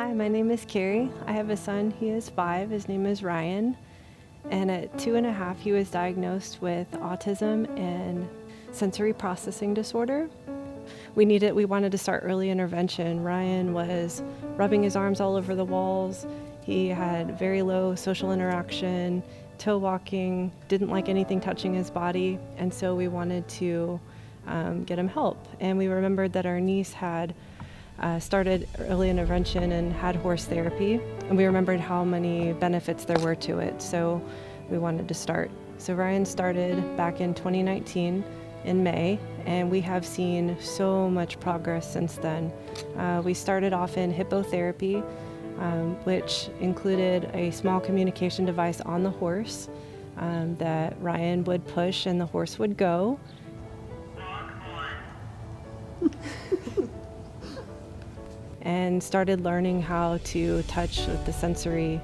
Hi, my name is Carrie. I have a son. He is 5. His name is Ryan. And at 2.5, he was diagnosed with autism and sensory processing disorder. We wanted to start early intervention. Ryan was rubbing his arms all over the walls. He had very low social interaction, toe walking, didn't like anything touching his body. And so we wanted to get him help. And we remembered that our niece had started early intervention and had horse therapy, and we remembered how many benefits there were to it, so we wanted to start. So Ryan started back in 2019 in May, and we have seen so much progress since then. We started off in hippotherapy, which included a small communication device on the horse that Ryan would push and the horse would go. And started learning how to touch with the sensory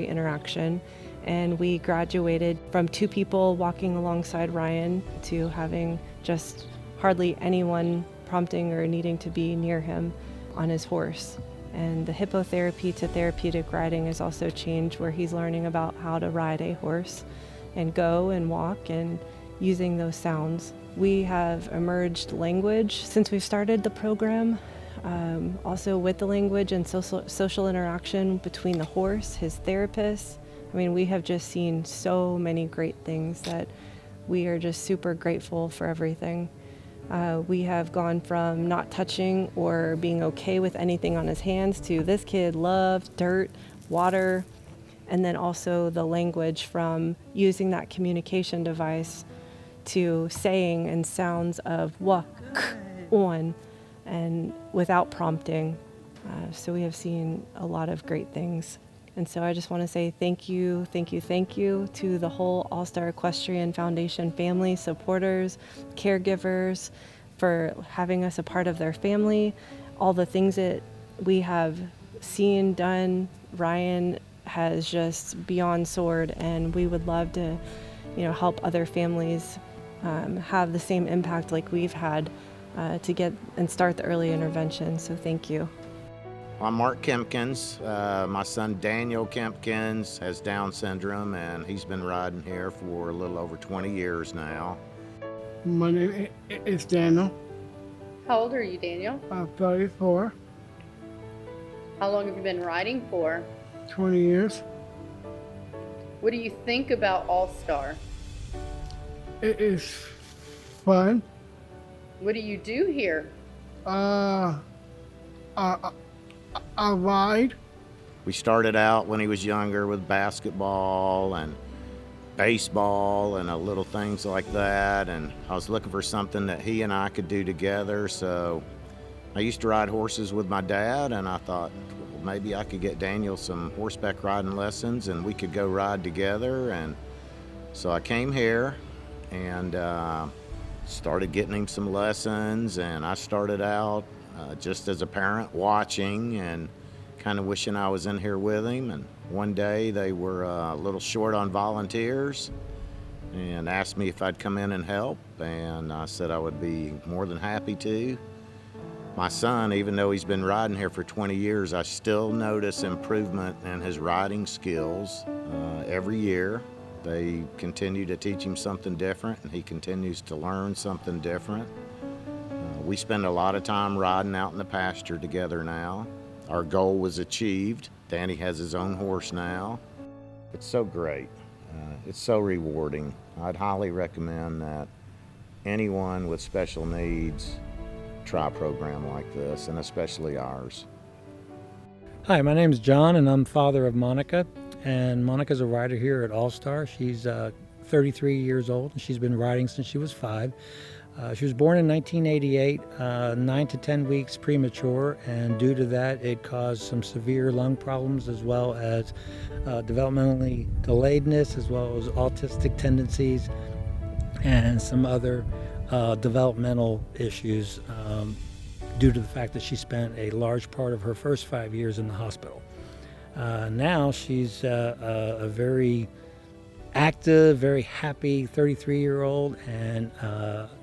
interaction. And we graduated from 2 people walking alongside Ryan to having just hardly anyone prompting or needing to be near him on his horse. And the hippotherapy to therapeutic riding has also changed, where he's learning about how to ride a horse and go and walk and using those sounds. We have emerged language since we've started the program, also with the language and social interaction between the horse, his therapist. I mean, we have just seen so many great things that we are just super grateful for everything. We have gone from not touching or being okay with anything on his hands to this kid loved dirt, water, and then also the language from using that communication device to saying and sounds of walk on and without prompting. So we have seen a lot of great things. And so I just want to say thank you to the whole All Star Equestrian Foundation family, supporters, caregivers, for having us a part of their family. All the things that we have seen done, Ryan has just beyond soared, and we would love to, help other families have the same impact like we've had to get and start the early intervention. So thank you. I'm Mark Kempkins. My son Daniel Kempkins has Down syndrome, and he's been riding here for a little over 20 years now. My name is Daniel. How old are you, Daniel? I'm 34, How long have you been riding for? 20 years. What do you think about All Star? It is fun. What do you do here? I ride. We started out when he was younger with basketball and baseball and little things like that, and I was looking for something that he and I could do together. So I used to ride horses with my dad, and I thought, well, maybe I could get Daniel some horseback riding lessons and we could go ride together. And so I came here and started getting him some lessons, and I started out just as a parent watching and kind of wishing I was in here with him. And one day they were a little short on volunteers and asked me if I'd come in and help, and I said I would be more than happy to. My son, even though he's been riding here for 20 years, I still notice improvement in his riding skills every year. They continue to teach him something different, and he continues to learn something different. We spend a lot of time riding out in the pasture together now. Our goal was achieved. Danny has his own horse now. It's so great. It's so rewarding. I'd highly recommend that anyone with special needs try a program like this, and especially ours. Hi, my name is John, and I'm father of Monica. And Monica's a rider here at All Star. She's 33 years old, and she's been riding since she was 5. She was born in 1988, 9 to 10 weeks premature, and due to that, it caused some severe lung problems, as well as developmentally delayedness, as well as autistic tendencies, and some other developmental issues due to the fact that she spent a large part of her first 5 years in the hospital. Now she's a very active, very happy 33-year-old, and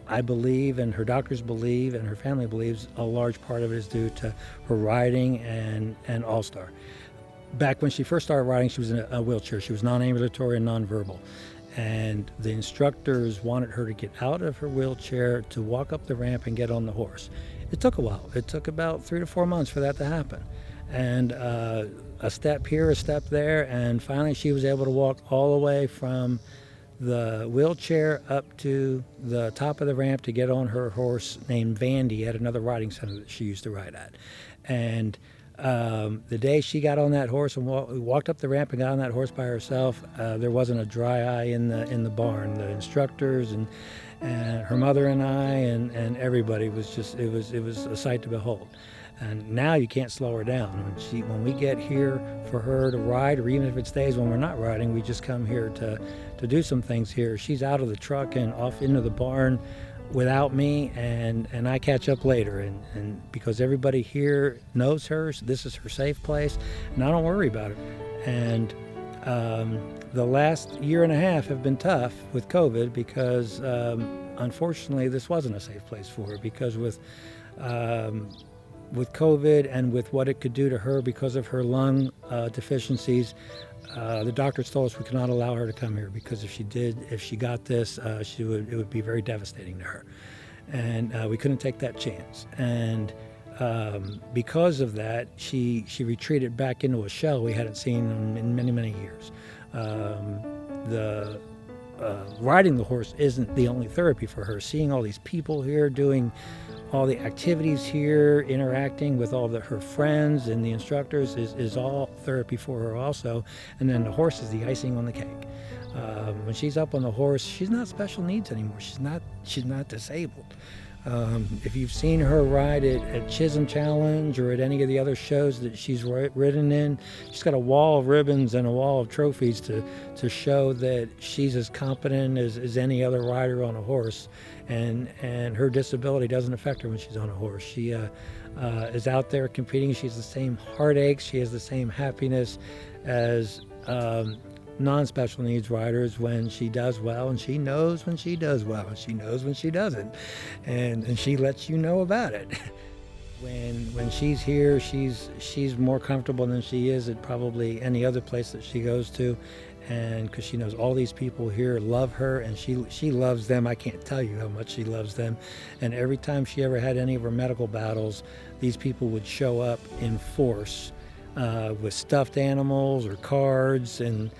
I believe, and her doctors believe, and her family believes, a large part of it is due to her riding and All Star. Back when she first started riding, she was in a wheelchair. She was non-ambulatory and non-verbal. And the instructors wanted her to get out of her wheelchair to walk up the ramp and get on the horse. It took a while. It took about 3 to 4 months for that to happen. And a step here, a step there, and finally she was able to walk all the way from the wheelchair up to the top of the ramp to get on her horse named Vandy at another riding center that she used to ride at. And the day she got on that horse and walked up the ramp and got on that horse by herself, there wasn't a dry eye in the barn. The instructors and her mother and I and everybody was just, it was a sight to behold. And now you can't slow her down. When we get here for her to ride, or even if it's days when we're not riding, we just come here to do some things here. She's out of the truck and off into the barn without me, and I catch up later. And because everybody here knows her, this is her safe place, and I don't worry about it. And the last year and a half have been tough with COVID because unfortunately this wasn't a safe place for her, because with COVID and with what it could do to her because of her lung deficiencies, the doctors told us we could not allow her to come here, because if she got this, it would be very devastating to her. And we couldn't take that chance. And because of that, she retreated back into a shell we hadn't seen in many, many years. Riding the horse isn't the only therapy for her. Seeing all these people here, doing all the activities here, interacting with all her friends and the instructors is all therapy for her also. And then the horse is the icing on the cake. When she's up on the horse, she's not special needs anymore. She's not disabled. If you've seen her ride at Chisholm Challenge or at any of the other shows that she's ridden in, she's got a wall of ribbons and a wall of trophies to show that she's as competent as any other rider on a horse, and her disability doesn't affect her when she's on a horse. She is out there competing. She has the same heartaches, she has the same happiness as non-special needs riders when she does well, and she knows when she does well, and she knows when she doesn't, and she lets you know about it. When she's here, she's more comfortable than she is at probably any other place that she goes to, and because she knows all these people here love her, and she loves them. I can't tell you how much she loves them. And every time she ever had any of her medical battles, these people would show up in force with stuffed animals or cards and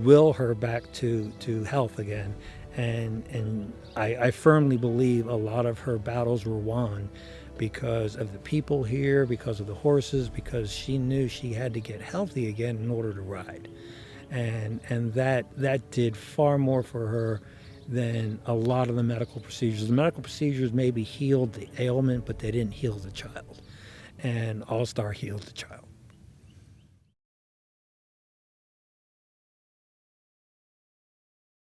will her back to health again. And I firmly believe a lot of her battles were won because of the people here, because of the horses, because she knew she had to get healthy again in order to ride. And that did far more for her than a lot of the medical procedures. The medical procedures maybe healed the ailment, but they didn't heal the child. And All Star healed the child.